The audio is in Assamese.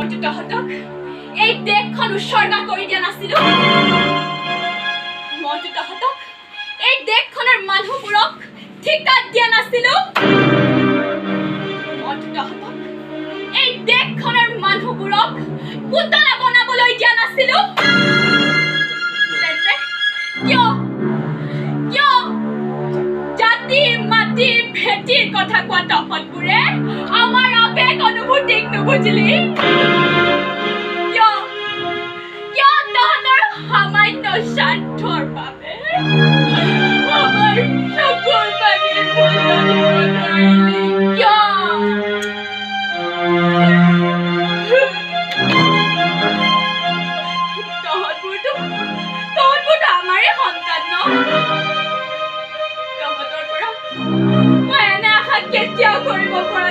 মইতো তহঁতক এই দেশখন উৎসৰ্গা কৰি দিয়া নাছিলো মইতো তহঁতক এই দেশখনৰ মানুহবোৰক ঠিকাত দিয়া নাছিলো মইতো তহঁতক এই দেশখনৰ মানুহবোৰক পুতলা বনাবলৈ দিয়া নাছিলো তেন্তে কিয় কিয় জাতি মাটি ভেটিৰ কথা কোৱা তহঁতবোৰে আমাৰ আবেগ অনুভূতিক নুবুজিলি কিয় কিয় তহঁতৰ সামান্য স্বাৰ্থৰ বাবে আমাৰ চকুৰ পানীৰ মূল্য দিব নোৱাৰিলি কিয় তহঁতবোৰতো আমাৰে সন্তান ন তহঁতৰ পৰা মই এনে আশা কেতিয়াও কৰিব পৰা